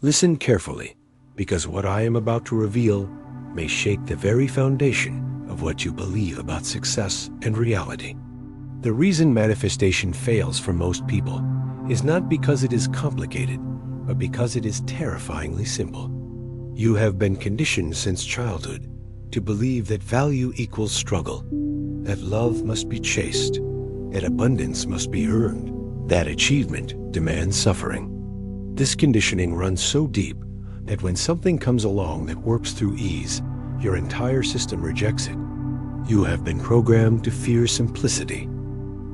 Listen carefully, because what I am about to reveal may shake the very foundation of what you believe about success and reality. The reason manifestation fails for most people is not because it is complicated, but because it is terrifyingly simple. You have been conditioned since childhood to believe that value equals struggle, that love must be chased, that abundance must be earned, that achievement demands suffering. This conditioning runs so deep that when something comes along that works through ease, your entire system rejects it. You have been programmed to fear simplicity.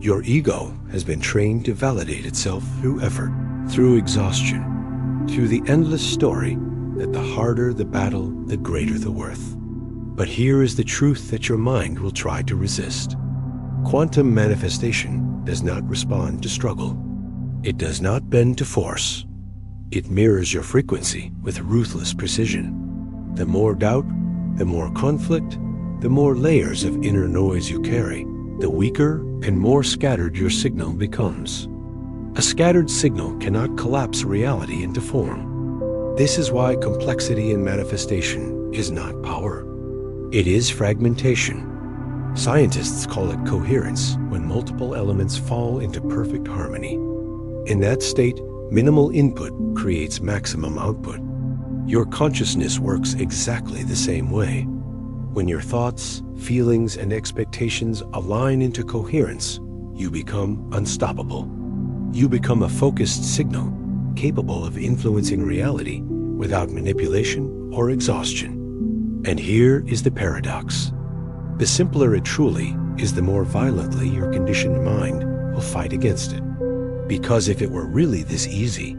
Your ego has been trained to validate itself through effort, through exhaustion, through the endless story that the harder the battle, the greater the worth. But here is the truth that your mind will try to resist. Quantum manifestation does not respond to struggle. It does not bend to force. It mirrors your frequency with ruthless precision. The more doubt, the more conflict, the more layers of inner noise you carry, the weaker and more scattered your signal becomes. A scattered signal cannot collapse reality into form. This is why complexity in manifestation is not power. It is fragmentation. Scientists call it coherence when multiple elements fall into perfect harmony. In that state, minimal input creates maximum output. Your consciousness works exactly the same way. When your thoughts, feelings, and expectations align into coherence, you become unstoppable. You become a focused signal, capable of influencing reality without manipulation or exhaustion. And here is the paradox. The simpler it truly is, the more violently your conditioned mind will fight against it. Because if it were really this easy,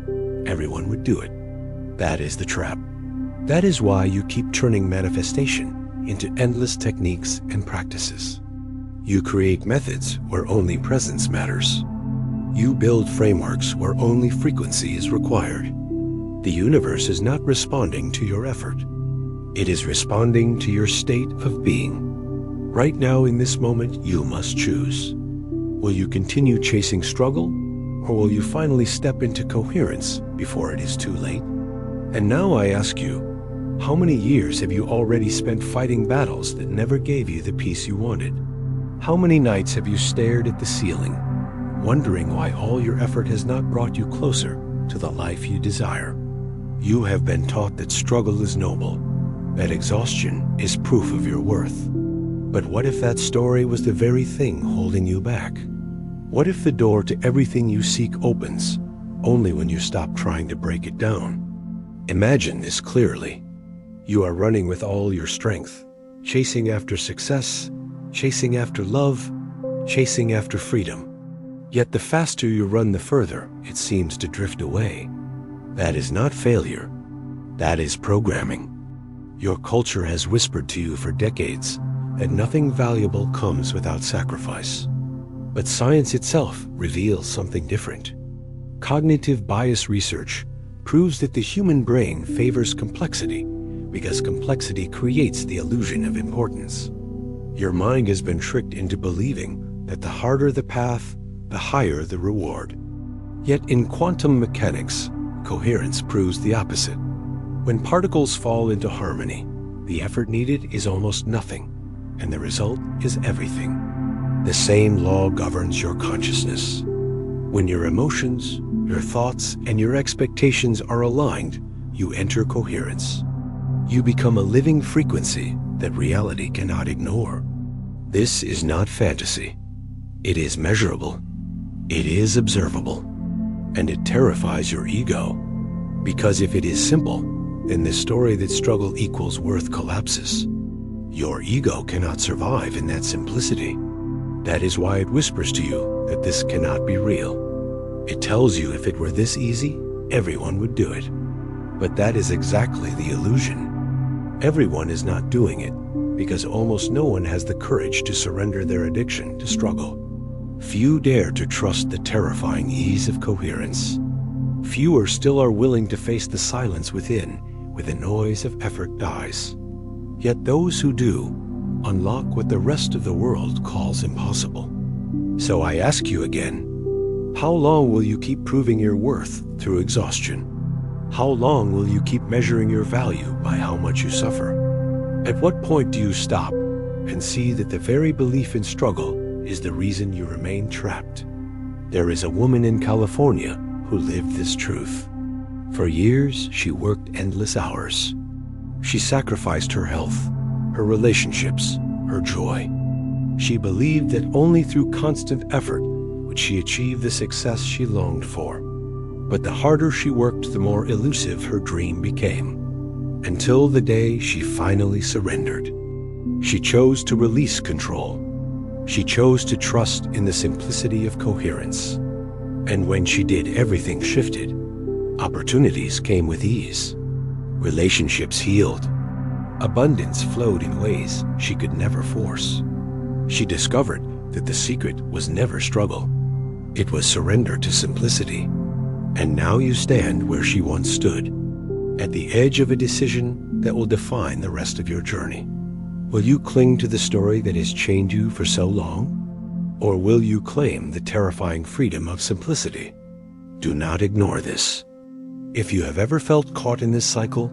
everyone would do it. That is the trap. That is why you keep turning manifestation into endless techniques and practices. You create methods where only presence matters. You build frameworks where only frequency is required. The universe is not responding to your effort. It is responding to your state of being. Right now, in this moment, you must choose. Will you continue chasing struggle, or will you finally step into coherence before it is too late? And now I ask you, how many years have you already spent fighting battles that never gave you the peace you wanted? How many nights have you stared at the ceiling, wondering why all your effort has not brought you closer to the life you desire? You have been taught that struggle is noble, that exhaustion is proof of your worth. But what if that story was the very thing holding you back? What if the door to everything you seek opens only when you stop trying to break it down? Imagine this clearly. You are running with all your strength, chasing after success, chasing after love, chasing after freedom. Yet the faster you run, the further it seems to drift away. That is not failure. That is programming. Your culture has whispered to you for decades that nothing valuable comes without sacrifice. But science itself reveals something different. Cognitive bias research proves that the human brain favors complexity because complexity creates the illusion of importance. Your mind has been tricked into believing that the harder the path, the higher the reward. Yet in quantum mechanics, coherence proves the opposite. When particles fall into harmony, the effort needed is almost nothing, and the result is everything. The same law governs your consciousness. When your emotions, your thoughts, and your expectations are aligned, you enter coherence. You become a living frequency that reality cannot ignore. This is not fantasy. It is measurable. It is observable. And it terrifies your ego. Because if it is simple, then the story that struggle equals worth collapses. Your ego cannot survive in that simplicity. That is why it whispers to you that this cannot be real. It tells you if it were this easy, everyone would do it. But that is exactly the illusion. Everyone is not doing it because almost no one has the courage to surrender their addiction to struggle. Few dare to trust the terrifying ease of coherence. Fewer still are willing to face the silence within, where the noise of effort dies. Yet those who do unlock what the rest of the world calls impossible. So I ask you again, how long will you keep proving your worth through exhaustion? How long will you keep measuring your value by how much you suffer? At what point do you stop and see that the very belief in struggle is the reason you remain trapped? There is a woman in California who lived this truth. For years, she worked endless hours. She sacrificed her health, her relationships, her joy. She believed that only through constant effort would she achieve the success she longed for. But the harder she worked, the more elusive her dream became, until the day she finally surrendered. She chose to release control. She chose to trust in the simplicity of coherence. And when she did, everything shifted. Opportunities came with ease. Relationships healed. Abundance flowed in ways she could never force. She discovered that the secret was never struggle. It was surrender to simplicity. And now you stand where she once stood, at the edge of a decision that will define the rest of your journey. Will you cling to the story that has chained you for so long? Or will you claim the terrifying freedom of simplicity? Do not ignore this. If you have ever felt caught in this cycle,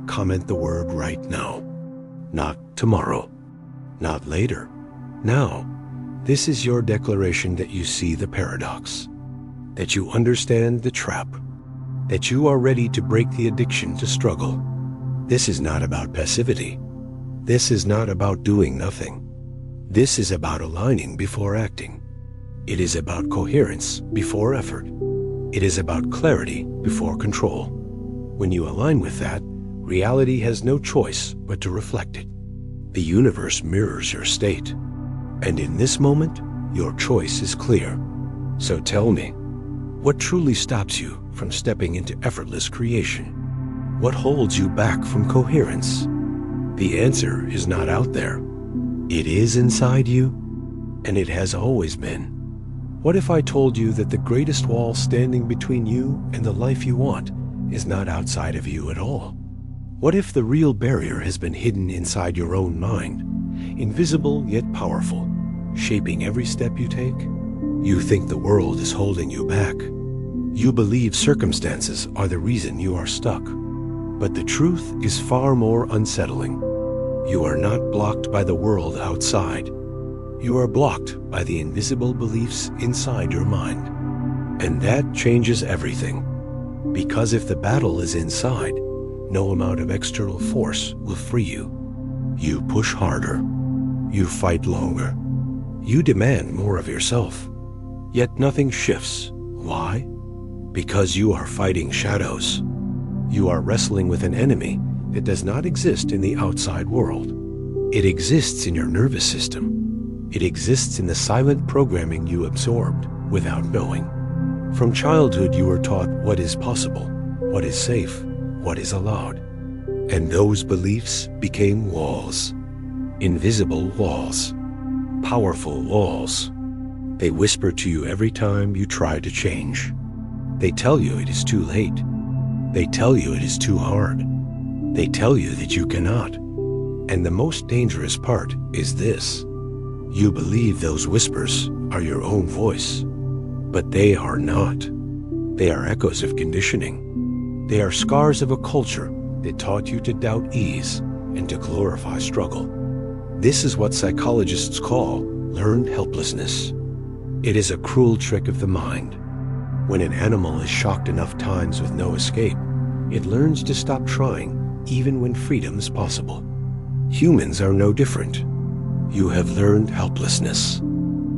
comment the word right now. Not tomorrow. Not later. Now. This is your declaration that you see the paradox, that you understand the trap, that you are ready to break the addiction to struggle. This is not about passivity. This is not about doing nothing. This is about aligning before acting. It is about coherence before effort. It is about clarity before control. When you align with that, reality has no choice but to reflect it. The universe mirrors your state. And in this moment, your choice is clear. So tell me, what truly stops you from stepping into effortless creation? What holds you back from coherence? The answer is not out there. It is inside you, and it has always been. What if I told you that the greatest wall standing between you and the life you want is not outside of you at all? What if the real barrier has been hidden inside your own mind, invisible yet powerful, shaping every step you take? You think the world is holding you back. You believe circumstances are the reason you are stuck. But the truth is far more unsettling. You are not blocked by the world outside. You are blocked by the invisible beliefs inside your mind. And that changes everything. Because if the battle is inside, no amount of external force will free you. You push harder. You fight longer. You demand more of yourself. Yet nothing shifts. Why? Because you are fighting shadows. You are wrestling with an enemy that does not exist in the outside world. It exists in your nervous system. It exists in the silent programming you absorbed without knowing. From childhood, you were taught what is possible, what is safe, what is allowed. And those beliefs became walls. Invisible walls. Powerful walls. They whisper to you every time you try to change. They tell you it is too late. They tell you it is too hard. They tell you that you cannot. And the most dangerous part is this. You believe those whispers are your own voice. But they are not. They are echoes of conditioning. They are scars of a culture that taught you to doubt ease and to glorify struggle. This is what psychologists call learned helplessness. It is a cruel trick of the mind. When an animal is shocked enough times with no escape, it learns to stop trying even when freedom is possible. Humans are no different. You have learned helplessness.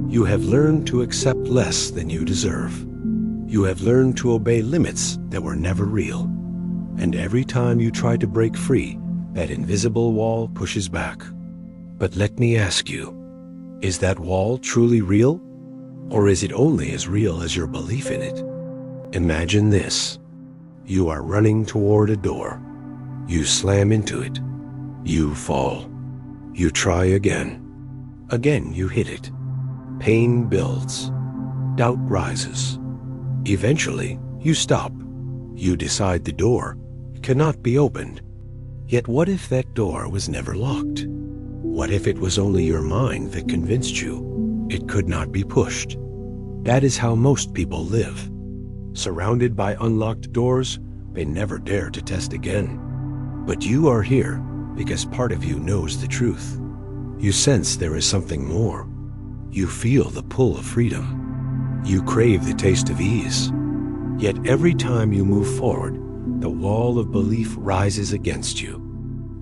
You have learned to accept less than you deserve. You have learned to obey limits that were never real. And every time you try to break free, that invisible wall pushes back. But let me ask you, is that wall truly real? Or is it only as real as your belief in it? Imagine this. You are running toward a door. You slam into it. You fall. You try again. Again you hit it. Pain builds. Doubt rises. Eventually, you stop. You decide the door cannot be opened. Yet what if that door was never locked? What if it was only your mind that convinced you it could not be pushed? That is how most people live. Surrounded by unlocked doors, may never dare to test again. But you are here because part of you knows the truth. You sense there is something more. You feel the pull of freedom. You crave the taste of ease. Yet every time you move forward, the wall of belief rises against you,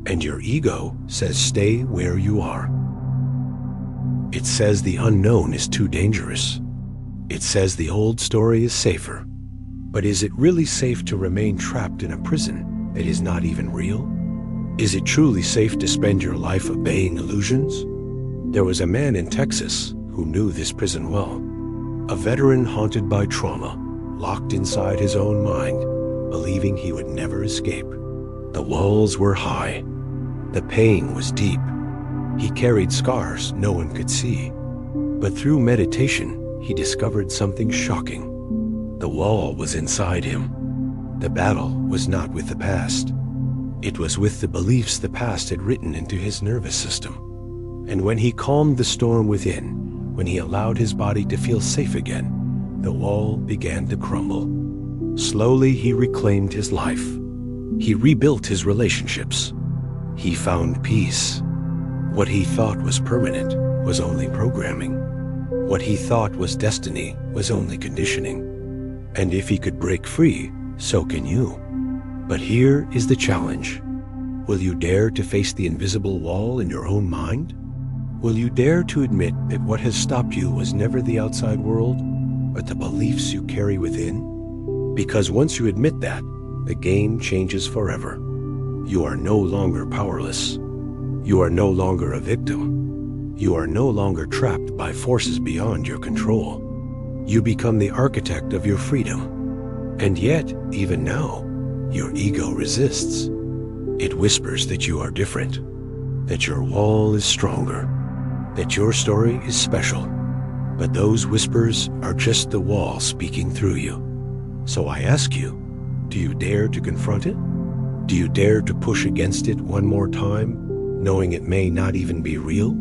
and your ego says stay where you are. It says the unknown is too dangerous. It says the old story is safer. But is it really safe to remain trapped in a prison that is not even real? Is it truly safe to spend your life obeying illusions? There was a man in Texas who knew this prison well. A veteran haunted by trauma, locked inside his own mind, believing he would never escape. The walls were high. The pain was deep. He carried scars no one could see. But through meditation, he discovered something shocking. The wall was inside him. The battle was not with the past. It was with the beliefs the past had written into his nervous system. And when he calmed the storm within, when he allowed his body to feel safe again, the wall began to crumble. Slowly, he reclaimed his life. He rebuilt his relationships. He found peace. What he thought was permanent was only programming. What he thought was destiny was only conditioning. And if he could break free, so can you. But here is the challenge. Will you dare to face the invisible wall in your own mind? Will you dare to admit that what has stopped you was never the outside world, but the beliefs you carry within? Because once you admit that, the game changes forever. You are no longer powerless. You are no longer a victim. You are no longer trapped by forces beyond your control. You become the architect of your freedom. And yet, even now, your ego resists. It whispers that you are different, that your wall is stronger, that your story is special. But those whispers are just the wall speaking through you. So I ask you, do you dare to confront it? Do you dare to push against it one more time, knowing it may not even be real?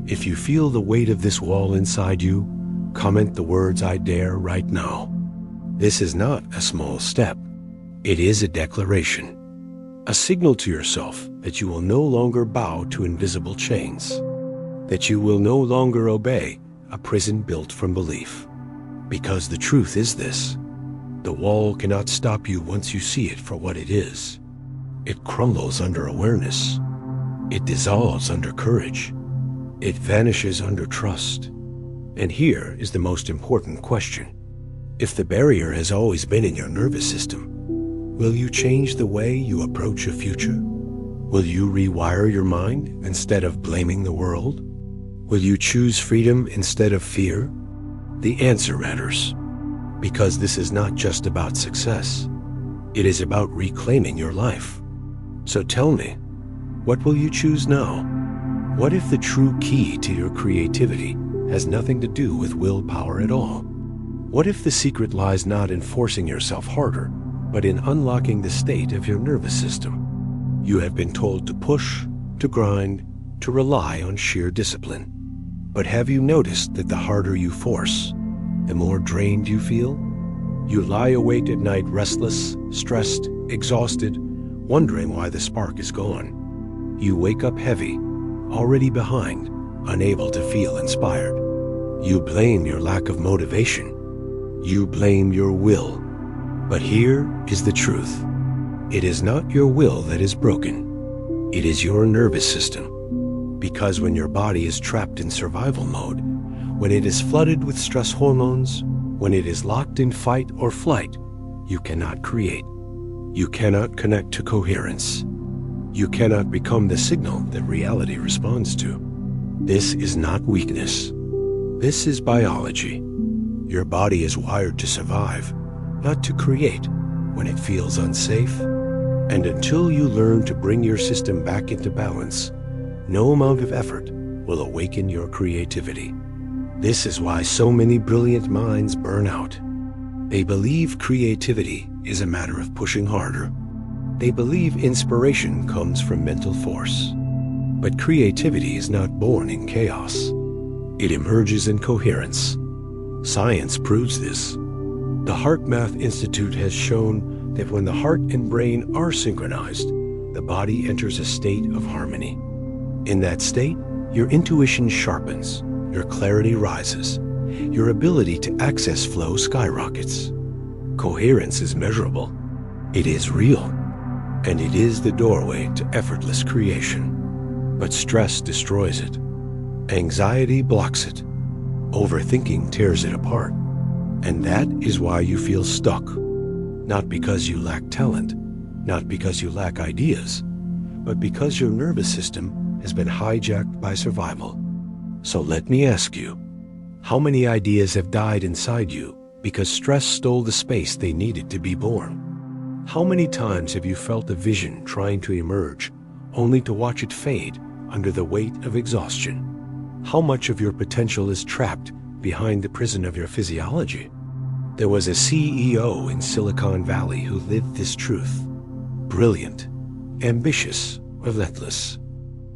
If you feel the weight of this wall inside you, comment the words "I dare" right now. This is not a small step. It is a declaration, a signal to yourself that you will no longer bow to invisible chains, that you will no longer obey a prison built from belief. Because the truth is this: the wall cannot stop you once you see it for what it is. It crumbles under awareness. It dissolves under courage. It vanishes under trust. And here is the most important question. If the barrier has always been in your nervous system, will you change the way you approach a future? Will you rewire your mind instead of blaming the world? Will you choose freedom instead of fear? The answer matters, because this is not just about success. It is about reclaiming your life. So tell me, what will you choose now? What if the true key to your creativity has nothing to do with willpower at all? What if the secret lies not in forcing yourself harder, but in unlocking the state of your nervous system? You have been told to push, to grind, to rely on sheer discipline. But have you noticed that the harder you force, the more drained you feel? You lie awake at night restless, stressed, exhausted, wondering why the spark is gone. You wake up heavy, already behind, unable to feel inspired. You blame your lack of motivation. You blame your will. But here is the truth. It is not your will that is broken. It is your nervous system. Because when your body is trapped in survival mode, when it is flooded with stress hormones, when it is locked in fight or flight, you cannot create. You cannot connect to coherence. You cannot become the signal that reality responds to. This is not weakness. This is biology. Your body is wired to survive, not to create when it feels unsafe. And until you learn to bring your system back into balance, no amount of effort will awaken your creativity. This is why so many brilliant minds burn out. They believe creativity is a matter of pushing harder. They believe inspiration comes from mental force. But creativity is not born in chaos. It emerges in coherence. Science proves this. The HeartMath Institute has shown that when the heart and brain are synchronized, the body enters a state of harmony. In that state, your intuition sharpens, your clarity rises, your ability to access flow skyrockets. Coherence is measurable, it is real, and it is the doorway to effortless creation. But stress destroys it. Anxiety blocks it. Overthinking tears it apart. And that is why you feel stuck. Not because you lack talent, not because you lack ideas, but because your nervous system has been hijacked by survival. So let me ask you, how many ideas have died inside you because stress stole the space they needed to be born? How many times have you felt a vision trying to emerge, only to watch it fade under the weight of exhaustion? How much of your potential is trapped behind the prison of your physiology? There was a CEO in Silicon Valley who lived this truth. Brilliant, ambitious, relentless.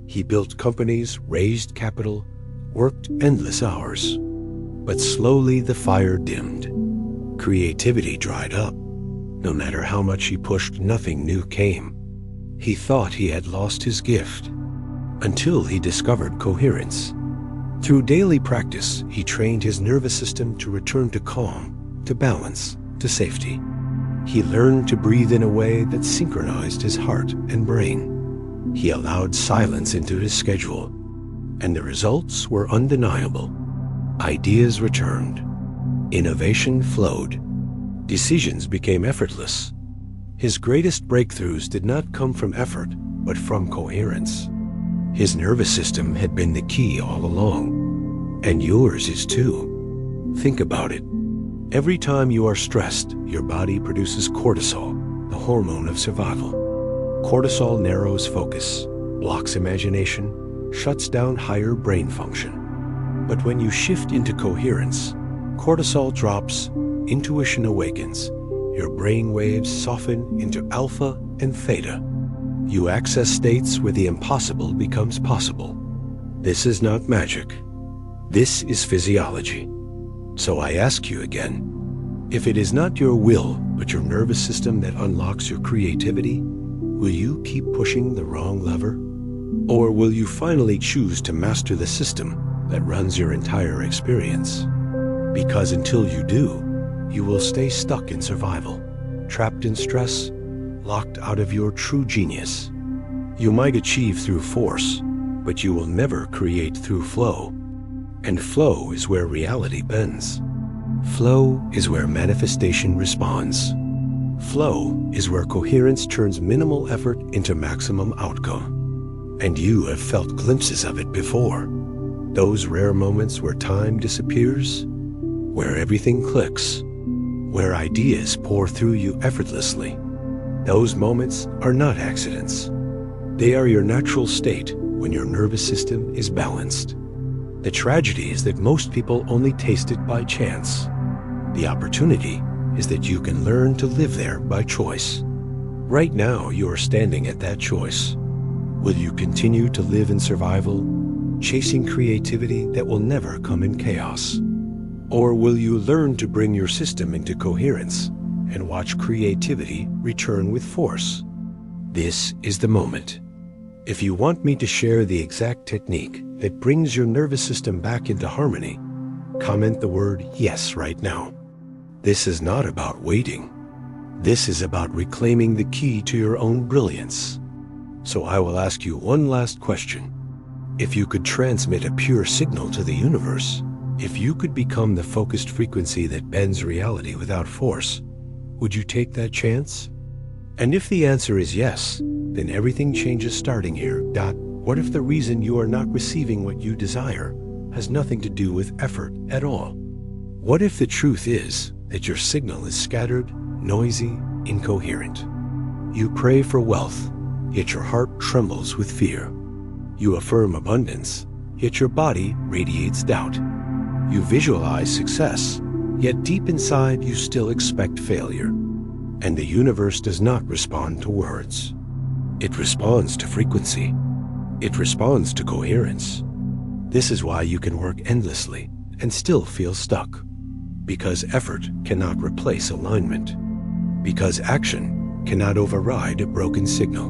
He built companies, raised capital, worked endless hours. But slowly the fire dimmed. Creativity dried up. No matter how much he pushed, nothing new came. He thought he had lost his gift, until he discovered coherence. Through daily practice, he trained his nervous system to return to calm, to balance, to safety. He learned to breathe in a way that synchronized his heart and brain. He allowed silence into his schedule, and the results were undeniable. Ideas returned. Innovation flowed. Decisions became effortless. His greatest breakthroughs did not come from effort, but from coherence. His nervous system had been the key all along, and yours is too. Think about it. Every time you are stressed, your body produces cortisol, the hormone of survival. Cortisol narrows focus, blocks imagination, shuts down higher brain function. But when you shift into coherence, cortisol drops, intuition awakens, your brain waves soften into alpha and theta. You access states where the impossible becomes possible. This is not magic. This is physiology. So I ask you again, if it is not your will, but your nervous system that unlocks your creativity, will you keep pushing the wrong lever? Or will you finally choose to master the system that runs your entire experience? Because until you do, you will stay stuck in survival, trapped in stress, locked out of your true genius. You might achieve through force, but you will never create through flow. And flow is where reality bends. Flow is where manifestation responds. Flow is where coherence turns minimal effort into maximum outcome. And you have felt glimpses of it before. Those rare moments where time disappears, where everything clicks, where ideas pour through you effortlessly. Those moments are not accidents. They are your natural state when your nervous system is balanced. The tragedy is that most people only taste it by chance. The opportunity is that you can learn to live there by choice. Right now, you are standing at that choice. Will you continue to live in survival, chasing creativity that will never come in chaos? Or will you learn to bring your system into coherence and watch creativity return with force? This is the moment. If you want me to share the exact technique that brings your nervous system back into harmony, comment the word yes right now. This is not about waiting. This is about reclaiming the key to your own brilliance. So I will ask you one last question. If you could transmit a pure signal to the universe, if you could become the focused frequency that bends reality without force, would you take that chance? And if the answer is yes, then everything changes starting here. What if the reason you are not receiving what you desire has nothing to do with effort at all? What if the truth is that your signal is scattered, noisy, incoherent? You pray for wealth, yet your heart trembles with fear. You affirm abundance, yet your body radiates doubt. You visualize success, yet deep inside you still expect failure. And the universe does not respond to words. It responds to frequency. It responds to coherence. This is why you can work endlessly and still feel stuck. Because effort cannot replace alignment. Because action cannot override a broken signal.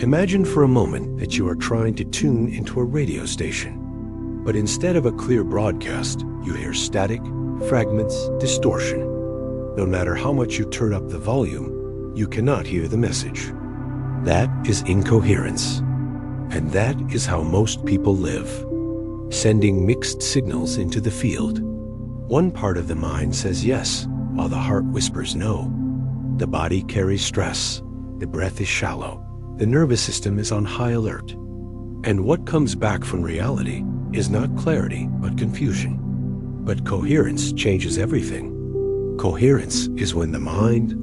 Imagine for a moment that you are trying to tune into a radio station, but instead of a clear broadcast, you hear static, fragments, distortion. No matter how much you turn up the volume, you cannot hear the message. That is incoherence. And that is how most people live, sending mixed signals into the field. One part of the mind says yes, while the heart whispers no. The body carries stress, the breath is shallow, the nervous system is on high alert. And what comes back from reality is not clarity, but confusion. But coherence changes everything. Coherence is when the mind,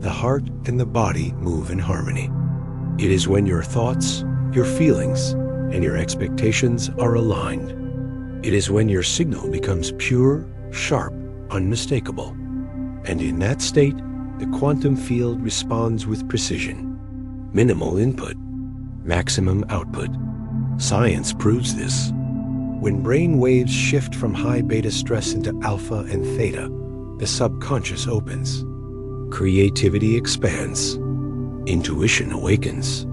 the heart, and the body move in harmony. It is when your thoughts, your feelings, and your expectations are aligned. It is when your signal becomes pure, sharp, unmistakable. And in that state, the quantum field responds with precision. Minimal input, maximum output. Science proves this. When brain waves shift from high beta stress into alpha and theta, the subconscious opens. Creativity expands. Intuition awakens.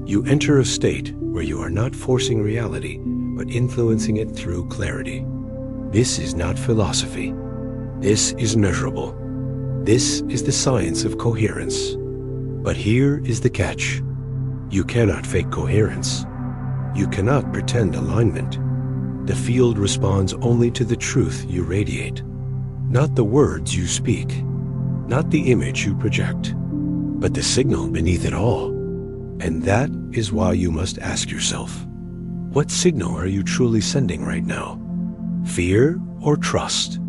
You enter a state where you are not forcing reality, but influencing it through clarity. This is not philosophy. This is measurable. This is the science of coherence. But here is the catch. You cannot fake coherence. You cannot pretend alignment. The field responds only to the truth you radiate, not the words you speak, not the image you project, but the signal beneath it all. And that is why you must ask yourself, what signal are you truly sending right now? Fear or trust?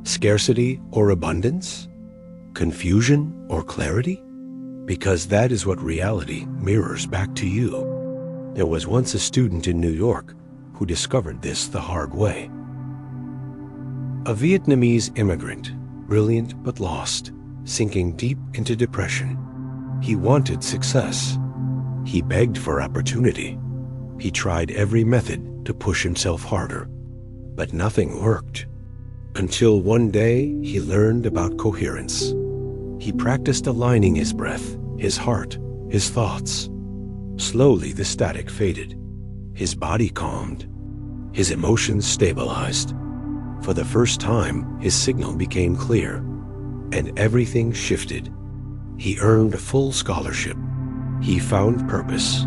Scarcity or abundance? Confusion or clarity? Because that is what reality mirrors back to you. There was once a student in New York who discovered this the hard way. A Vietnamese immigrant, brilliant but lost, sinking deep into depression. He wanted success. He begged for opportunity. He tried every method to push himself harder, but nothing worked. Until one day, he learned about coherence. He practiced aligning his breath, his heart, his thoughts. Slowly, the static faded. His body calmed. His emotions stabilized. For the first time, his signal became clear, and everything shifted. He earned a full scholarship. He found purpose.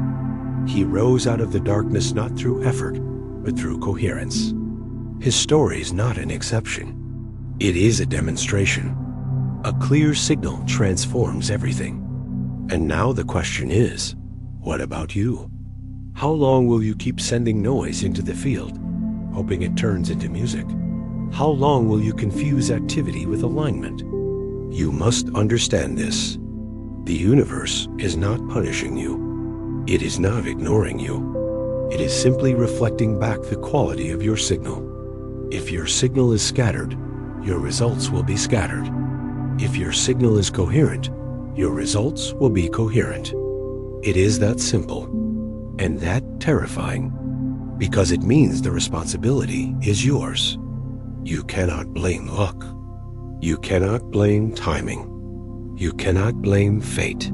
He rose out of the darkness not through effort, but through coherence. His story is not an exception. It is a demonstration. A clear signal transforms everything. And now the question is, what about you? How long will you keep sending noise into the field, hoping it turns into music? How long will you confuse activity with alignment? You must understand this. The universe is not punishing you. It is not ignoring you. It is simply reflecting back the quality of your signal. If your signal is scattered, your results will be scattered. If your signal is coherent, your results will be coherent. It is that simple, and that terrifying, because it means the responsibility is yours. You cannot blame luck. You cannot blame timing. You cannot blame fate.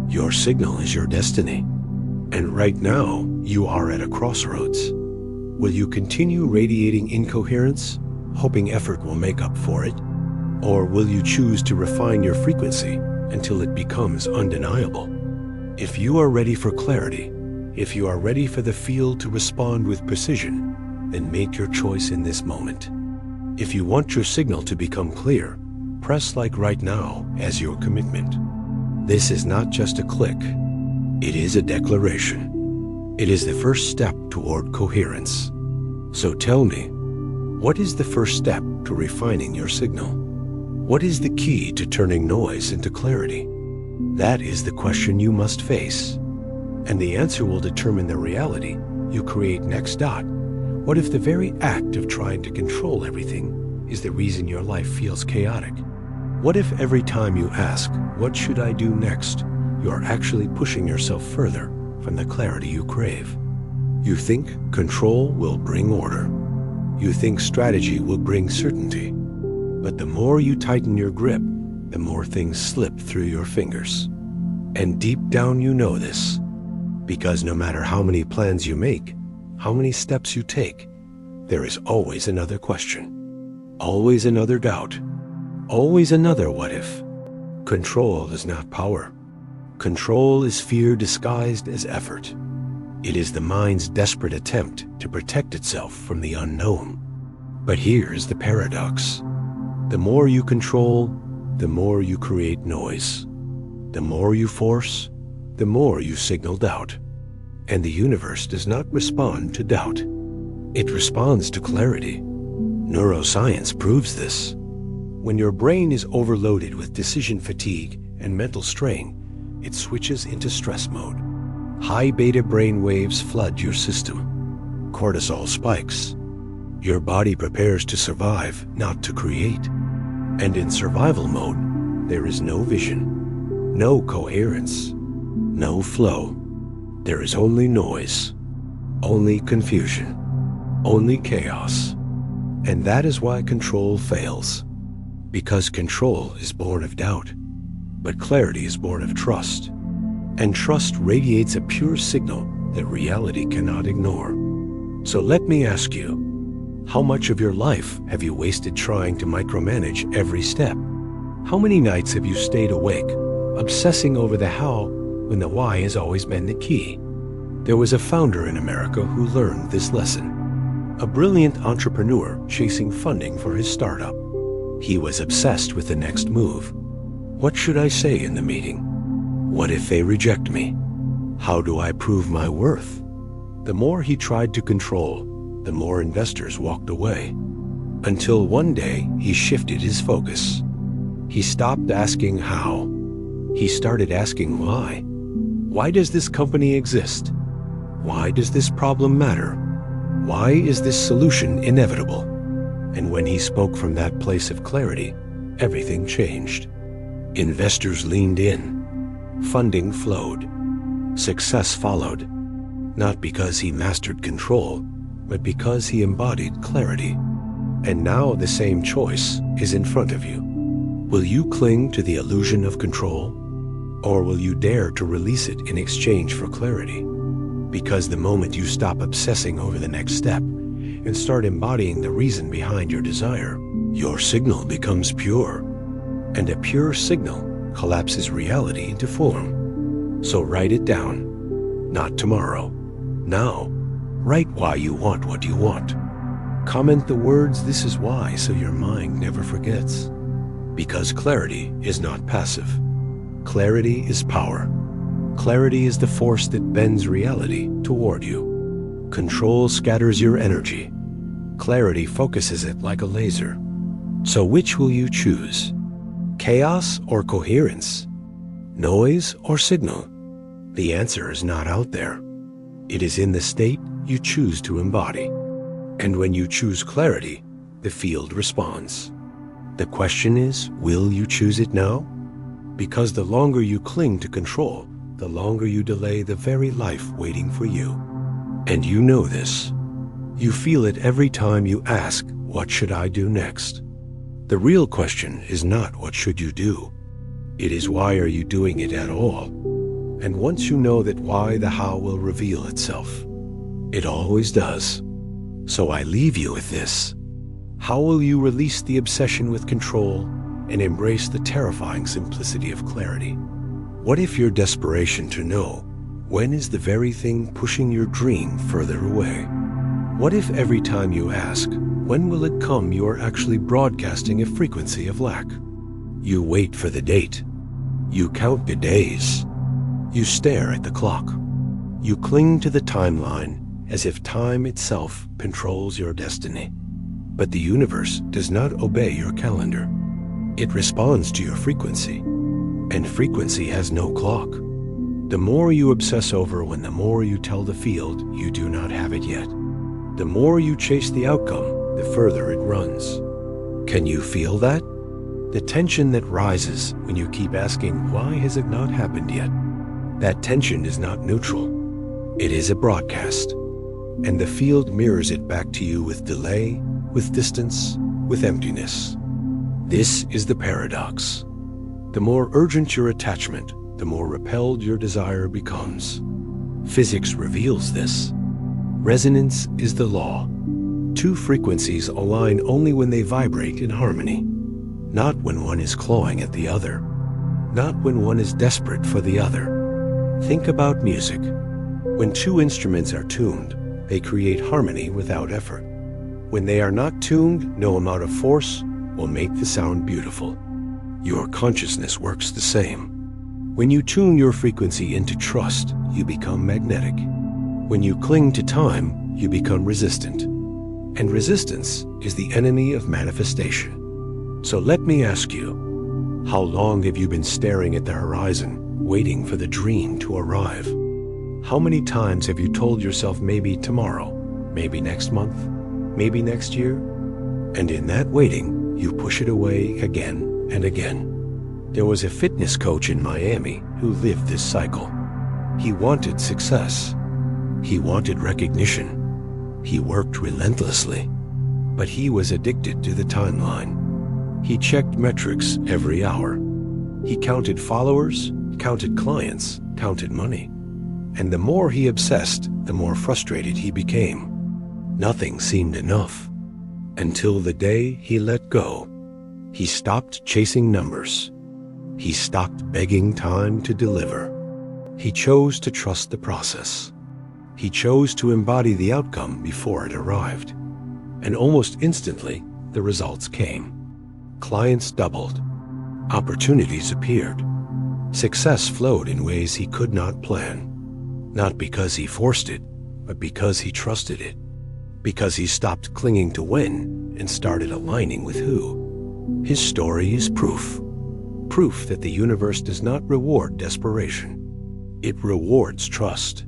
Your signal is your destiny. And right now, you are at a crossroads. Will you continue radiating incoherence, hoping effort will make up for it? Or will you choose to refine your frequency until it becomes undeniable? If you are ready for clarity, if you are ready for the field to respond with precision, then make your choice in this moment. If you want your signal to become clear, press like right now as your commitment. This is not just a click. It is a declaration. It is the first step toward coherence. So tell me, what is the first step to refining your signal? What is the key to turning noise into clarity? That is the question you must face. And the answer will determine the reality you create next. What if the very act of trying to control everything is the reason your life feels chaotic? What if every time you ask, what should I do next, you are actually pushing yourself further from the clarity you crave? You think control will bring order. You think strategy will bring certainty. But the more you tighten your grip, the more things slip through your fingers. And deep down you know this, because no matter how many plans you make, how many steps you take, there is always another question, always another doubt, always another what if. Control is not power. Control is fear disguised as effort. It is the mind's desperate attempt to protect itself from the unknown. But here's the paradox. The more you control, the more you create noise. The more you force, the more you signal doubt. And the universe does not respond to doubt. It responds to clarity. Neuroscience proves this. When your brain is overloaded with decision fatigue and mental strain, it switches into stress mode. High beta brain waves flood your system. Cortisol spikes. Your body prepares to survive, not to create. And in survival mode, there is no vision, no coherence, no flow. There is only noise, only confusion, only chaos. And that is why control fails. Because control is born of doubt, but clarity is born of trust. And trust radiates a pure signal that reality cannot ignore. So let me ask you, how much of your life have you wasted trying to micromanage every step? How many nights have you stayed awake, obsessing over the how when the why has always been the key? There was a founder in America who learned this lesson. A brilliant entrepreneur chasing funding for his startup. He was obsessed with the next move. What should I say in the meeting? What if they reject me? How do I prove my worth? The more he tried to control, the more investors walked away. Until one day, he shifted his focus. He stopped asking how. He started asking why. Why does this company exist? Why does this problem matter? Why is this solution inevitable? And when he spoke from that place of clarity, everything changed. Investors leaned in. Funding flowed. Success followed. Not because he mastered control, but because he embodied clarity. And now the same choice is in front of you. Will you cling to the illusion of control? Or will you dare to release it in exchange for clarity? Because the moment you stop obsessing over the next step and start embodying the reason behind your desire, your signal becomes pure. And a pure signal collapses reality into form. So write it down. Not tomorrow. Now. Write why you want what you want. Comment the words "this is why" so your mind never forgets. Because clarity is not passive. Clarity is power. Clarity is the force that bends reality toward you. Control scatters your energy. Clarity focuses it like a laser. So which will you choose? Chaos or coherence? Noise or signal? The answer is not out there. It is in the state you choose to embody. And when you choose clarity, the field responds. The question is, will you choose it now? Because the longer you cling to control, the longer you delay the very life waiting for you. And you know this. You feel it every time you ask, what should I do next? The real question is not what should you do. It is why are you doing it at all? And once you know that why, the how will reveal itself. It always does. So I leave you with this. How will you release the obsession with control and embrace the terrifying simplicity of clarity? What if your desperation to know when is the very thing pushing your dream further away? What if every time you ask, when will it come, you are actually broadcasting a frequency of lack? You wait for the date. You count the days. You stare at the clock. You cling to the timeline as if time itself controls your destiny. But the universe does not obey your calendar. It responds to your frequency. And frequency has no clock. The more you obsess over when the more you tell the field you do not have it yet. The more you chase the outcome, the further it runs. Can you feel that? The tension that rises when you keep asking, why has it not happened yet? That tension is not neutral. It is a broadcast. And the field mirrors it back to you with delay, with distance, with emptiness. This is the paradox. The more urgent your attachment, the the more repelled your desire becomes. Physics reveals this. Resonance is the law. Two frequencies align only when they vibrate in harmony, not when one is clawing at the other, not when one is desperate for the other. Think about music. When two instruments are tuned, they create harmony without effort. When they are not tuned, no amount of force will make the sound beautiful. Your consciousness works the same. When you tune your frequency into trust, you become magnetic. When you cling to time, you become resistant. And resistance is the enemy of manifestation. So let me ask you, how long have you been staring at the horizon, waiting for the dream to arrive? How many times have you told yourself maybe tomorrow, maybe next month, maybe next year? And in that waiting, you push it away again and again. There was a fitness coach in Miami who lived this cycle. He wanted success. He wanted recognition. He worked relentlessly. But he was addicted to the timeline. He checked metrics every hour. He counted followers, counted clients, counted money. And the more he obsessed, the more frustrated he became. Nothing seemed enough. Until the day he let go. He stopped chasing numbers. He stopped begging time to deliver. He chose to trust the process. He chose to embody the outcome before it arrived. And almost instantly, the results came. Clients doubled. Opportunities appeared. Success flowed in ways he could not plan. Not because he forced it, but because he trusted it. Because he stopped clinging to when and started aligning with who. His story is proof. Proof that the universe does not reward desperation. It rewards trust.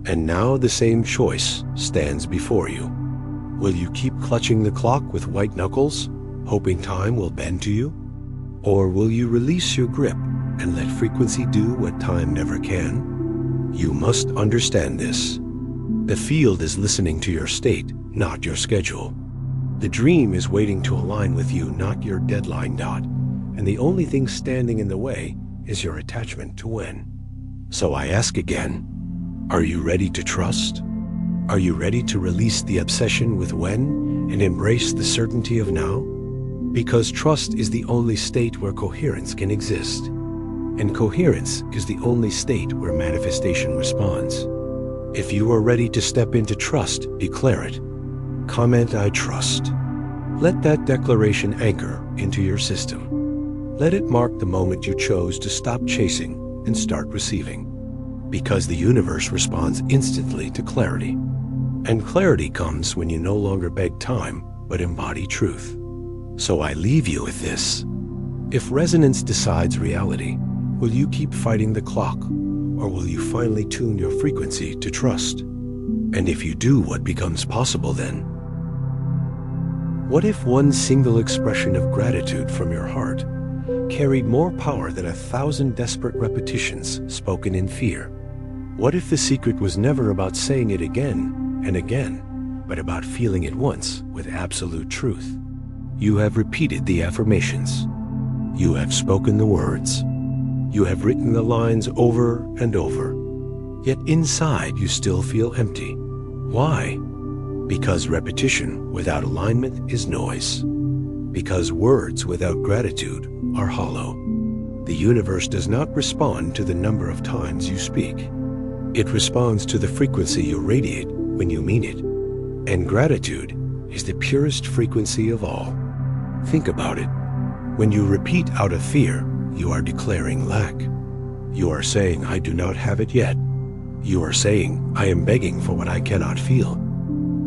And now the same choice stands before you. Will you keep clutching the clock with white knuckles, hoping time will bend to you? Or will you release your grip and let frequency do what time never can? You must understand this. The field is listening to your state, not your schedule. The dream is waiting to align with you, not your deadline dot. And the only thing standing in the way is your attachment to when. So I ask again, are you ready to trust? Are you ready to release the obsession with when and embrace the certainty of now? Because trust is the only state where coherence can exist. And coherence is the only state where manifestation responds. If you are ready to step into trust, declare it. Comment, I trust. Let that declaration anchor into your system. Let it mark the moment you chose to stop chasing and start receiving. Because the universe responds instantly to clarity. And clarity comes when you no longer beg time, but embody truth. So I leave you with this. If resonance decides reality, will you keep fighting the clock, or will you finally tune your frequency to trust? And if you do, what becomes possible then? What if one single expression of gratitude from your heart carried more power than 1,000 desperate repetitions spoken in fear? What if the secret was never about saying it again and again, but about feeling it once with absolute truth? You have repeated the affirmations. You have spoken the words. You have written the lines over and over. Yet inside you still feel empty. Why? Because repetition without alignment is noise. Because words without gratitude are hollow. The universe does not respond to the number of times you speak. It responds to the frequency you radiate when you mean it. And gratitude is the purest frequency of all. Think about it. When you repeat out of fear, you are declaring lack. You are saying, I do not have it yet. You are saying, I am begging for what I cannot feel.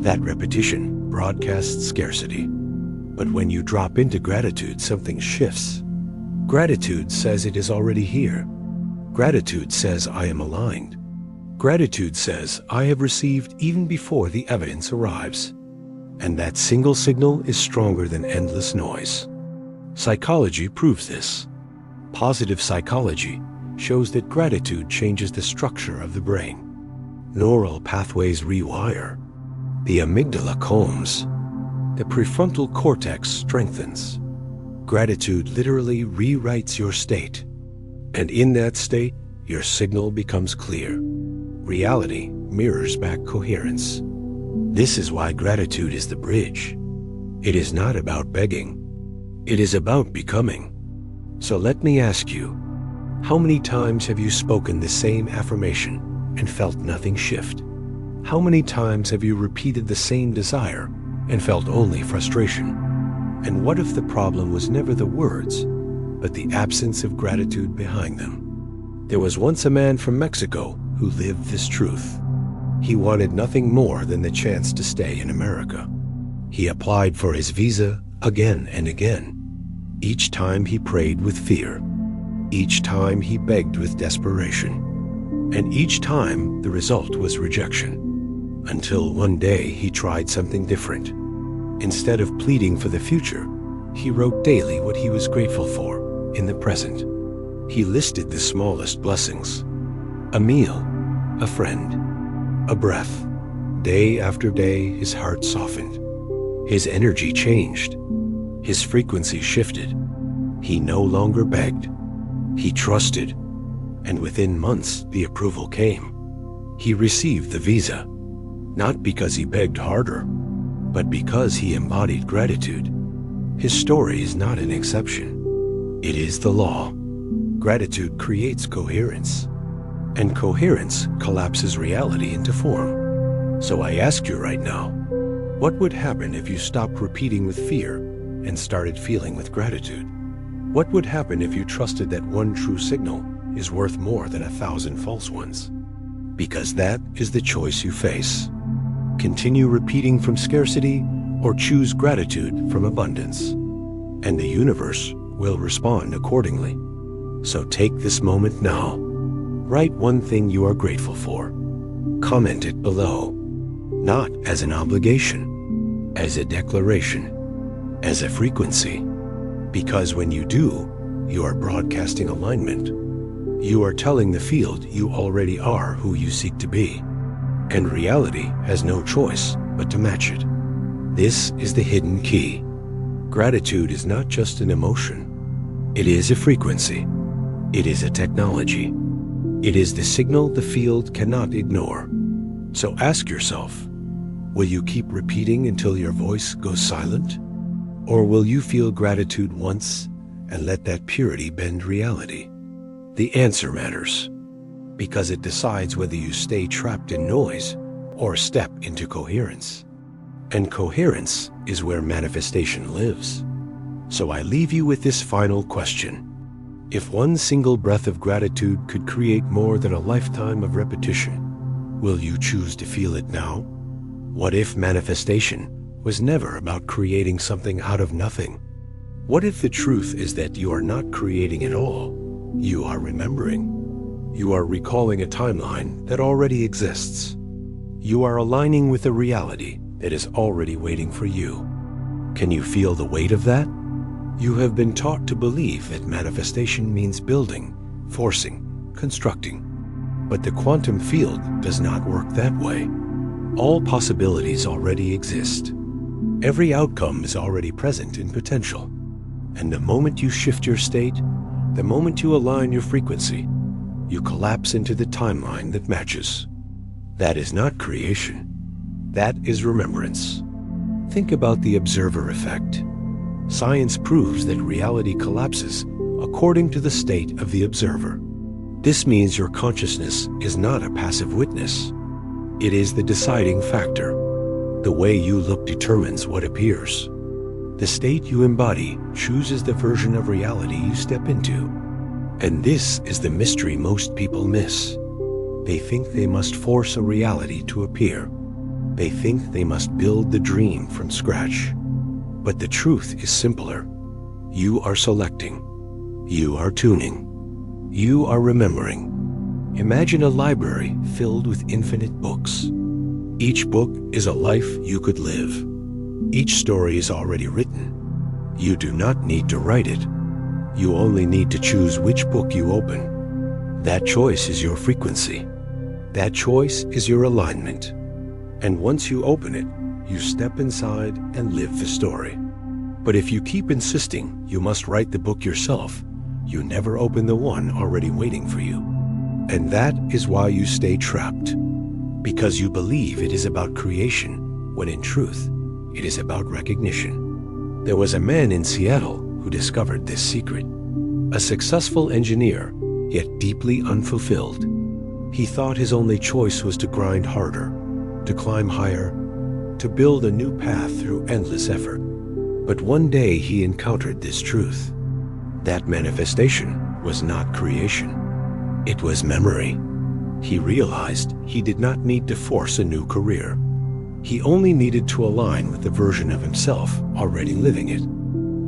That repetition broadcasts scarcity. But when you drop into gratitude, something shifts. Gratitude says it is already here. Gratitude says I am aligned. Gratitude says I have received even before the evidence arrives. And that single signal is stronger than endless noise. Psychology proves this. Positive psychology shows that gratitude changes the structure of the brain. Neural pathways rewire. The amygdala calms. The prefrontal cortex strengthens. Gratitude literally rewrites your state. And in that state, your signal becomes clear. Reality mirrors back coherence. This is why gratitude is the bridge. It is not about begging. It is about becoming. So let me ask you, how many times have you spoken the same affirmation and felt nothing shift? How many times have you repeated the same desire and felt only frustration? And what if the problem was never the words, but the absence of gratitude behind them? There was once a man from Mexico who lived this truth. He wanted nothing more than the chance to stay in America. He applied for his visa again and again. Each time he prayed with fear. Each time he begged with desperation. And each time the result was rejection. Until one day he tried something different. Instead of pleading for the future, he wrote daily what he was grateful for in the present. He listed the smallest blessings: a meal, a friend, a breath. Day after day, his heart softened. His energy changed. His frequency shifted. He no longer begged. He trusted. And within months, the approval came. He received the visa, not because he begged harder, but because he embodied gratitude. His story is not an exception. It is the law. Gratitude creates coherence, and coherence collapses reality into form. So I ask you right now, what would happen if you stopped repeating with fear and started feeling with gratitude? What would happen if you trusted that one true signal is worth more than 1,000 false ones? Because that is the choice you face. Continue repeating from scarcity or choose gratitude from abundance. And the universe will respond accordingly. So take this moment now. Write one thing you are grateful for. Comment it below. Not as an obligation, as a declaration, as a frequency. Because when you do, you are broadcasting alignment. You are telling the field you already are who you seek to be. And reality has no choice but to match it. This is the hidden key. Gratitude is not just an emotion. It is a frequency. It is a technology. It is the signal the field cannot ignore. So ask yourself, will you keep repeating until your voice goes silent? Or will you feel gratitude once and let that purity bend reality? The answer matters, because it decides whether you stay trapped in noise or step into coherence. And coherence is where manifestation lives. So I leave you with this final question. If one single breath of gratitude could create more than a lifetime of repetition, will you choose to feel it now? What if manifestation was never about creating something out of nothing? What if the truth is that you are not creating at all? You are remembering. You are recalling a timeline that already exists. You are aligning with a reality that is already waiting for you. Can you feel the weight of that? You have been taught to believe that manifestation means building, forcing, constructing. But the quantum field does not work that way. All possibilities already exist. Every outcome is already present in potential. And the moment you shift your state, the moment you align your frequency, you collapse into the timeline that matches. That is not creation. That is remembrance. Think about the observer effect. Science proves that reality collapses according to the state of the observer. This means your consciousness is not a passive witness. It is the deciding factor. The way you look determines what appears. The state you embody chooses the version of reality you step into. And this is the mystery most people miss. They think they must force a reality to appear. They think they must build the dream from scratch. But the truth is simpler. You are selecting. You are tuning. You are remembering. Imagine a library filled with infinite books. Each book is a life you could live. Each story is already written. You do not need to write it. You only need to choose which book you open. That choice is your frequency. That choice is your alignment. And once you open it, you step inside and live the story. But if you keep insisting you must write the book yourself, you never open the one already waiting for you. And that is why you stay trapped. Because you believe it is about creation, when in truth, it is about recognition. There was a man in Seattle who discovered this secret. A successful engineer, yet deeply unfulfilled. He thought his only choice was to grind harder, to climb higher, to build a new path through endless effort. But one day he encountered this truth. That manifestation was not creation. It was memory. He realized he did not need to force a new career. He only needed to align with the version of himself already living it.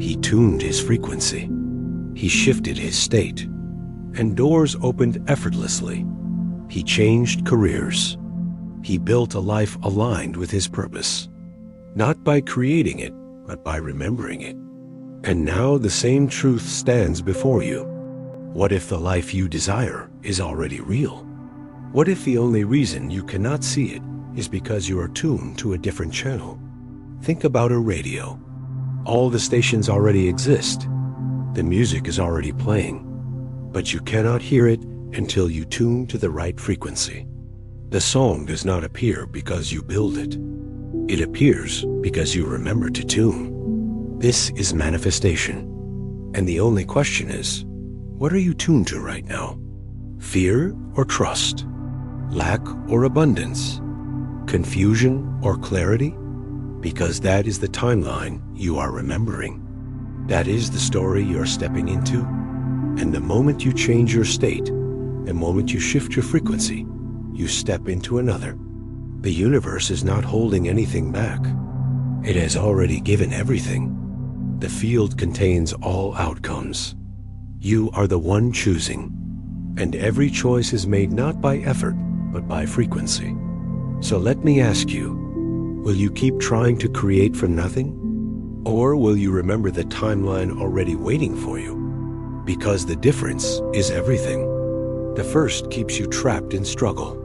He tuned his frequency. He shifted his state. And doors opened effortlessly. He changed careers. He built a life aligned with his purpose. Not by creating it, but by remembering it. And now the same truth stands before you. What if the life you desire is already real? What if the only reason you cannot see it is because you are tuned to a different channel? Think about a radio. All the stations already exist. The music is already playing, but you cannot hear it until you tune to the right frequency. The song does not appear because you build it. It appears because you remember to tune. This is manifestation. And the only question is, what are you tuned to right now? Fear or trust? Lack or abundance? Confusion or clarity? Because that is the timeline you are remembering. That is the story you're stepping into. And the moment you change your state, the moment you shift your frequency, you step into another. The universe is not holding anything back. It has already given everything. The field contains all outcomes. You are the one choosing. And every choice is made not by effort, but by frequency. So let me ask you, will you keep trying to create from nothing? Or will you remember the timeline already waiting for you? Because the difference is everything. The first keeps you trapped in struggle.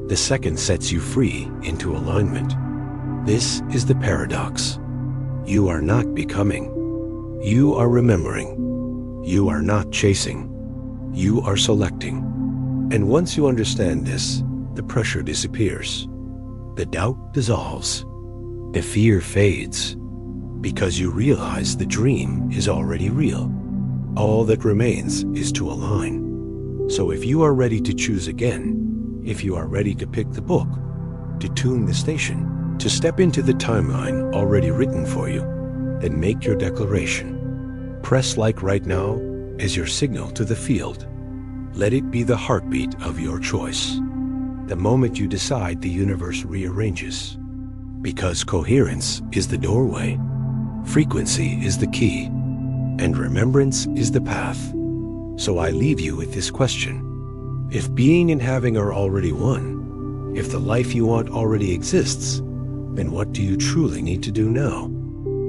The second sets you free into alignment. This is the paradox. You are not becoming. You are remembering. You are not chasing. You are selecting. And once you understand this, the pressure disappears. The doubt dissolves. The fear fades. Because you realize the dream is already real. All that remains is to align. So if you are ready to choose again, if you are ready to pick the book, to tune the station, to step into the timeline already written for you, then make your declaration. Press like right now as your signal to the field. Let it be the heartbeat of your choice. The moment you decide, the universe rearranges. Because coherence is the doorway, frequency is the key, and remembrance is the path. So I leave you with this question. If being and having are already one, if the life you want already exists, then what do you truly need to do now?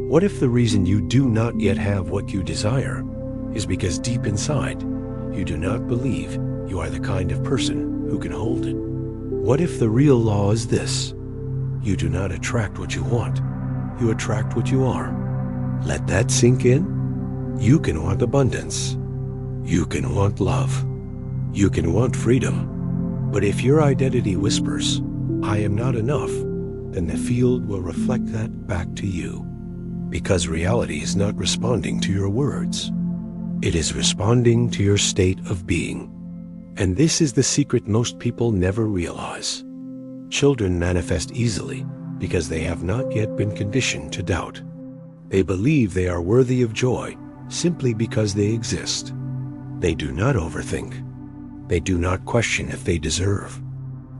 What if the reason you do not yet have what you desire is because deep inside, you do not believe you are the kind of person who can hold it? What if the real law is this? You do not attract what you want, you attract what you are. Let that sink in. You can want abundance. You can want love. You can want freedom. But if your identity whispers, I am not enough, then the field will reflect that back to you. Because reality is not responding to your words. It is responding to your state of being. And this is the secret most people never realize. Children manifest easily because they have not yet been conditioned to doubt. They believe they are worthy of joy simply because they exist. They do not overthink. They do not question if they deserve.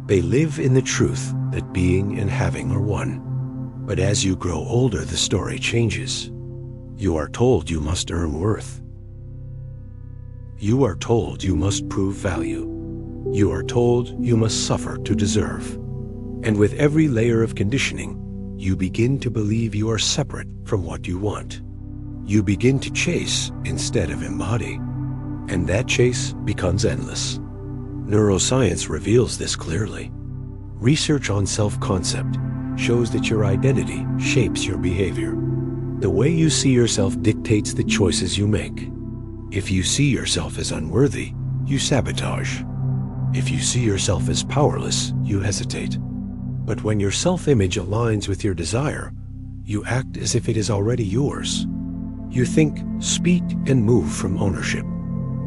They live in the truth that being and having are one. But as you grow older, the story changes. You are told you must earn worth. You are told you must prove value. You are told you must suffer to deserve. And with every layer of conditioning, you begin to believe you are separate from what you want. You begin to chase instead of embody. And that chase becomes endless. Neuroscience reveals this clearly. Research on self-concept shows that your identity shapes your behavior. The way you see yourself dictates the choices you make. If you see yourself as unworthy, you sabotage. If you see yourself as powerless, you hesitate. But when your self-image aligns with your desire, you act as if it is already yours. You think, speak, and move from ownership.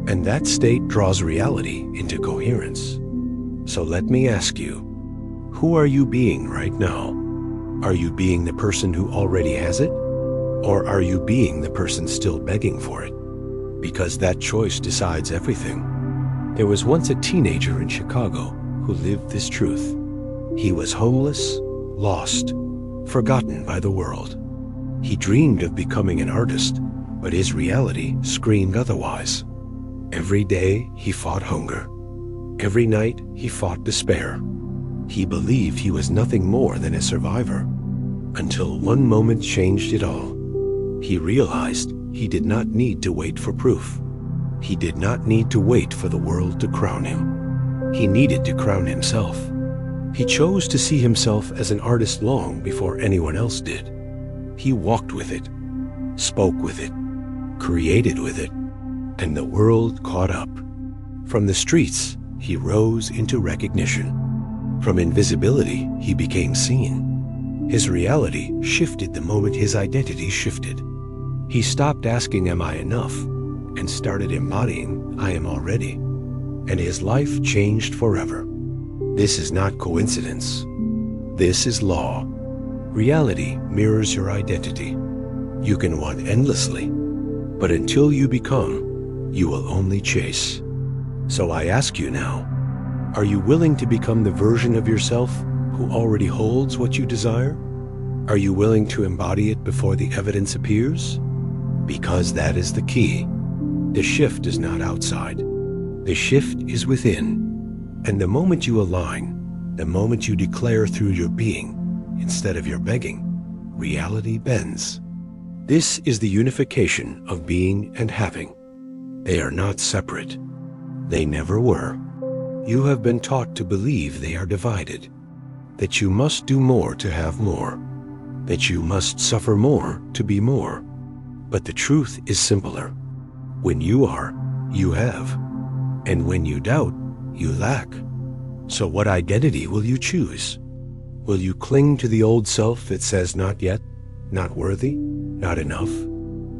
And that state draws reality into coherence. So let me ask you, who are you being right now? Are you being the person who already has it? Or are you being the person still begging for it? Because that choice decides everything. There was once a teenager in Chicago who lived this truth. He was homeless, lost, forgotten by the world. He dreamed of becoming an artist, but his reality screamed otherwise. Every day he fought hunger. Every night he fought despair. He believed he was nothing more than a survivor, until one moment changed it all. He realized he did not need to wait for proof. He did not need to wait for the world to crown him. He needed to crown himself. He chose to see himself as an artist long before anyone else did. He walked with it, spoke with it, created with it, and the world caught up. From the streets, he rose into recognition. From invisibility, he became seen. His reality shifted the moment his identity shifted. He stopped asking, "Am I enough?" and started embodying, "I am already." And his life changed forever. This is not coincidence. This is law. Reality mirrors your identity. You can want endlessly, but until you become, you will only chase. So I ask you now, are you willing to become the version of yourself who already holds what you desire? Are you willing to embody it before the evidence appears? Because that is the key. The shift is not outside. The shift is within. And the moment you align, the moment you declare through your being, instead of your begging, reality bends. This is the unification of being and having. They are not separate. They never were. You have been taught to believe they are divided, that you must do more to have more, that you must suffer more to be more. But the truth is simpler. When you are, you have. And when you doubt, you lack. So what identity will you choose? Will you cling to the old self that says not yet, not worthy, not enough?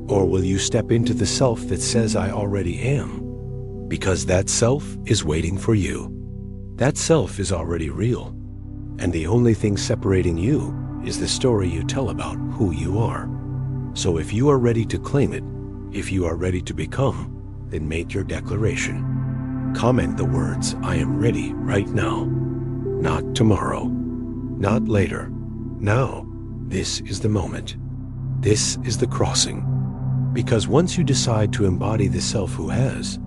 Or will you step into the self that says I already am? Because that self is waiting for you. That self is already real. And the only thing separating you is the story you tell about who you are. So if you are ready to claim it, if you are ready to become, then make your declaration. Comment the words, "I am ready right now." Not tomorrow, not later. Now, this is the moment. This is the crossing. Because once you decide to embody the self who has,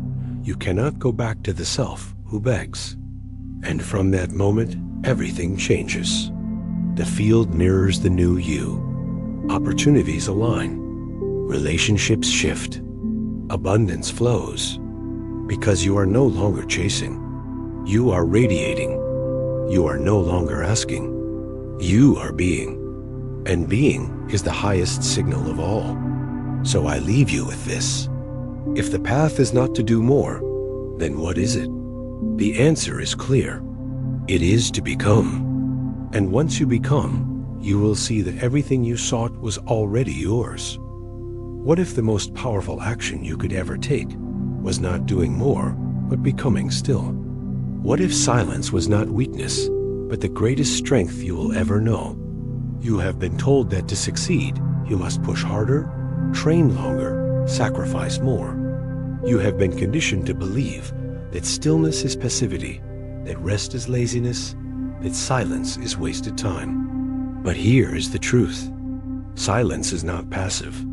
you cannot go back to the self who begs. And from that moment, everything changes. The field mirrors the new you. Opportunities align. Relationships shift. Abundance flows. Because you are no longer chasing. You are radiating. You are no longer asking. You are being. And being is the highest signal of all. So I leave you with this. If the path is not to do more, then what is it? The answer is clear. It is to become. And once you become, you will see that everything you sought was already yours. What if the most powerful action you could ever take was not doing more, but becoming still? What if silence was not weakness, but the greatest strength you will ever know? You have been told that to succeed, you must push harder, train longer, sacrifice more. You have been conditioned to believe that stillness is passivity, that rest is laziness, that silence is wasted time. But here is the truth. Silence is not passive.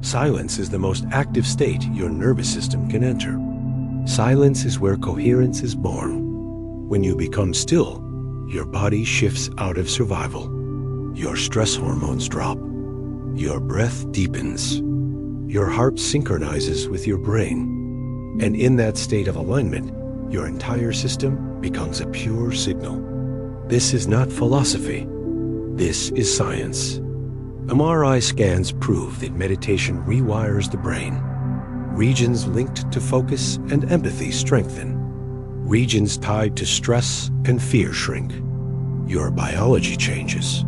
Silence is the most active state your nervous system can enter. Silence is where coherence is born. When you become still, your body shifts out of survival. Your stress hormones drop. Your breath deepens. Your heart synchronizes with your brain. And in that state of alignment, your entire system becomes a pure signal. This is not philosophy. This is science. MRI scans prove that meditation rewires the brain. Regions linked to focus and empathy strengthen. Regions tied to stress and fear shrink. Your biology changes.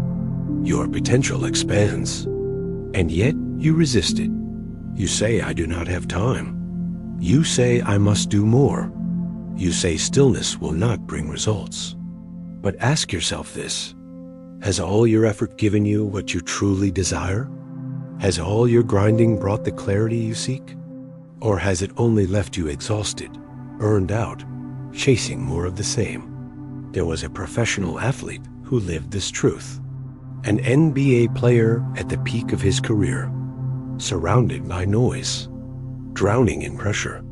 Your potential expands. And yet you resist it. You say, I do not have time. You say, I must do more. You say stillness will not bring results. But ask yourself this. Has all your effort given you what you truly desire? Has all your grinding brought the clarity you seek? Or has it only left you exhausted, burned out, chasing more of the same? There was a professional athlete who lived this truth. An NBA player at the peak of his career, surrounded by noise, drowning in pressure.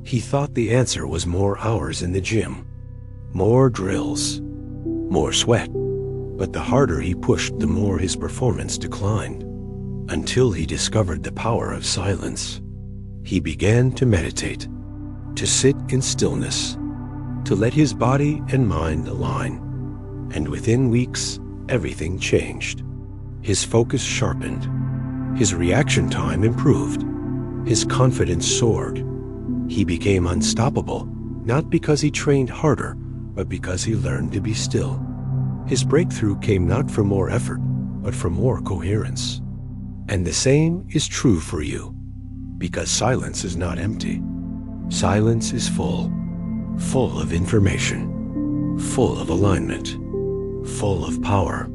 He thought the answer was more hours in the gym, more drills, more sweat. But the harder he pushed, the more his performance declined, until he discovered the power of silence. He began to meditate, to sit in stillness, to let his body and mind align. And within weeks, everything changed. His focus sharpened. His reaction time improved. His confidence soared. He became unstoppable, not because he trained harder, but because he learned to be still. His breakthrough came not from more effort, but from more coherence. And the same is true for you, because silence is not empty. Silence is full of information, full of alignment, full of power.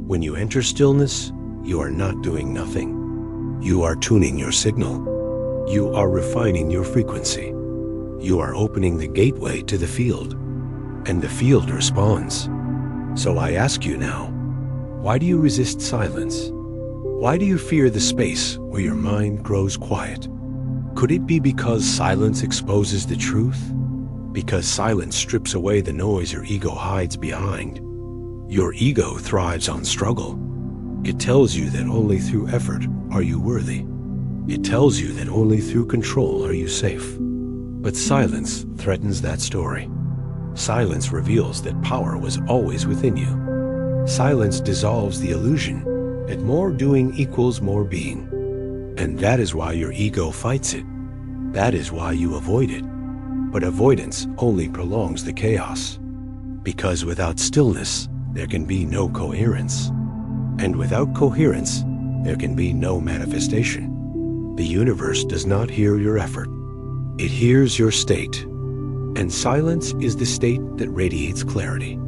When you enter stillness, you are not doing nothing. You are tuning your signal. You are refining your frequency. You are opening the gateway to the field, and the field responds. So I ask you now, why do you resist silence? Why do you fear the space where your mind grows quiet? Could it be because silence exposes the truth? Because silence strips away the noise your ego hides behind? Your ego thrives on struggle. It tells you that only through effort are you worthy. It tells you that only through control are you safe. But silence threatens that story. Silence reveals that power was always within you. Silence dissolves the illusion that more doing equals more being. And that is why your ego fights it. That is why you avoid it. But avoidance only prolongs the chaos. Because without stillness, there can be no coherence. And without coherence, there can be no manifestation. The universe does not hear your effort. It hears your state. And silence is the state that radiates clarity.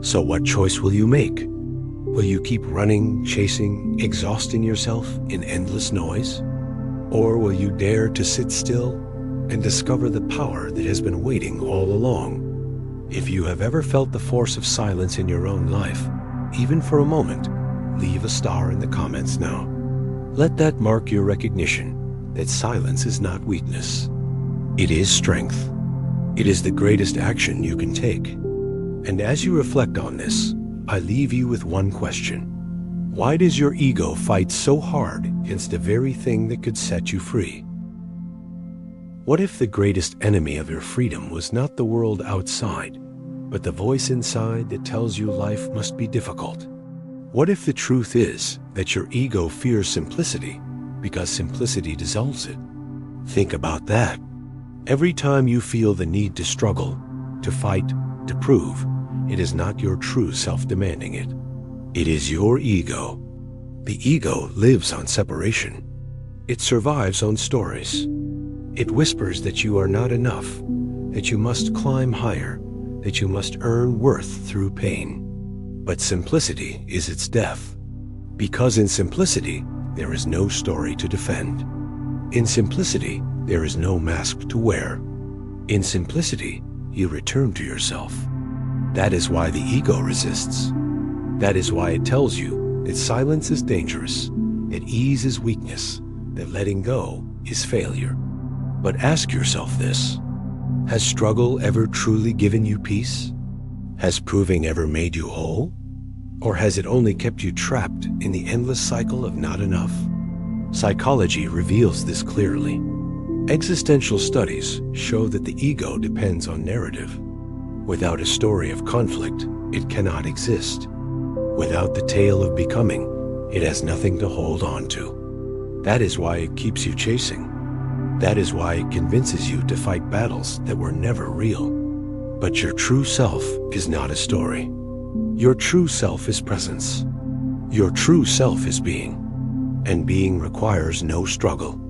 So what choice will you make? Will you keep running, chasing, exhausting yourself in endless noise? Or will you dare to sit still and discover the power that has been waiting all along? If you have ever felt the force of silence in your own life, even for a moment, leave a star in the comments now. Let that mark your recognition that silence is not weakness. It is strength. It is the greatest action you can take. And as you reflect on this, I leave you with one question. Why does your ego fight so hard against the very thing that could set you free? What if the greatest enemy of your freedom was not the world outside, but the voice inside that tells you life must be difficult? What if the truth is that your ego fears simplicity because simplicity dissolves it? Think about that. Every time you feel the need to struggle, to fight, to prove, it is not your true self demanding it. It is your ego. The ego lives on separation. It survives on stories. It whispers that you are not enough, that you must climb higher, that you must earn worth through pain. But simplicity is its death. Because in simplicity, there is no story to defend. In simplicity, there is no mask to wear. In simplicity, you return to yourself. That is why the ego resists. That is why it tells you that silence is dangerous, that ease is weakness, that letting go is failure. But ask yourself this: has struggle ever truly given you peace? Has proving ever made you whole? Or has it only kept you trapped in the endless cycle of not enough? Psychology reveals this clearly. Existential studies show that the ego depends on narrative. Without a story of conflict, it cannot exist. Without the tale of becoming, it has nothing to hold on to. That is why it keeps you chasing. That is why it convinces you to fight battles that were never real. But your true self is not a story. Your true self is presence. Your true self is being. And being requires no struggle.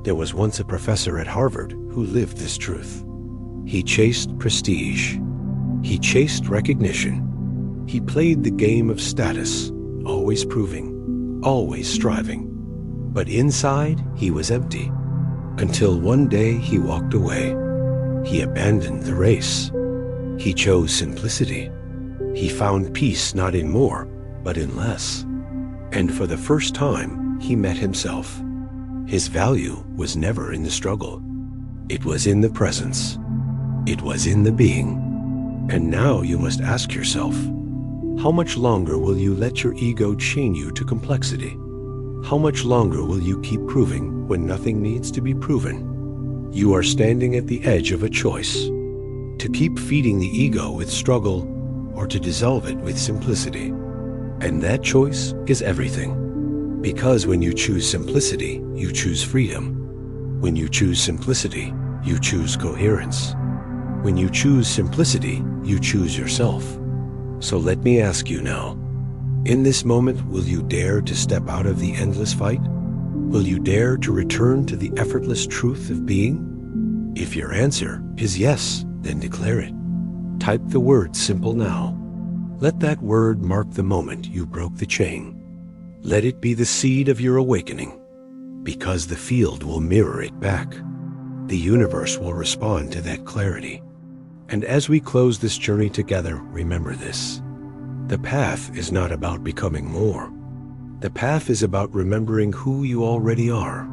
There was once a professor at Harvard who lived this truth. He chased prestige. He chased recognition. He played the game of status, always proving, always striving. But inside, he was empty. Until one day he walked away. He abandoned the race. He chose simplicity. He found peace not in more, but in less. And for the first time, he met himself. His value was never in the struggle. It was in the presence. It was in the being. And now you must ask yourself, how much longer will you let your ego chain you to complexity? How much longer will you keep proving when nothing needs to be proven? You are standing at the edge of a choice. To keep feeding the ego with struggle or to dissolve it with simplicity. And that choice is everything. Because when you choose simplicity, you choose freedom. When you choose simplicity, you choose coherence. When you choose simplicity, you choose yourself. So let me ask you now, in this moment, will you dare to step out of the endless fight? Will you dare to return to the effortless truth of being? If your answer is yes, then declare it. Type the word simple now. Let that word mark the moment you broke the chain. Let it be the seed of your awakening, because the field will mirror it back. The universe will respond to that clarity. And as we close this journey together, remember this. The path is not about becoming more. The path is about remembering who you already are.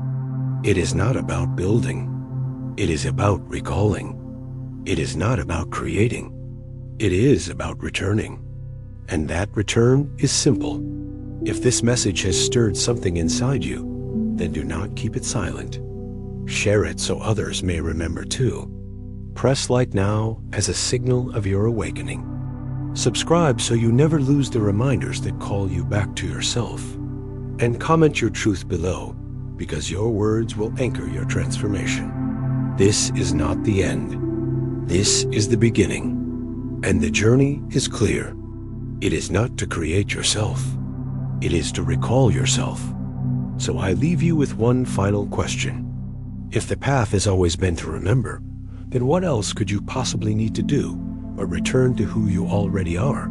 It is not about building. It is about recalling. It is not about creating. It is about returning. And that return is simple. If this message has stirred something inside you, then do not keep it silent. Share it so others may remember too. Press like now as a signal of your awakening. Subscribe so you never lose the reminders that call you back to yourself. And comment your truth below, because your words will anchor your transformation. This is not the end. This is the beginning. And the journey is clear. It is not to create yourself. It is to recall yourself. So I leave you with one final question. If the path has always been to remember, then what else could you possibly need to do but return to who you already are?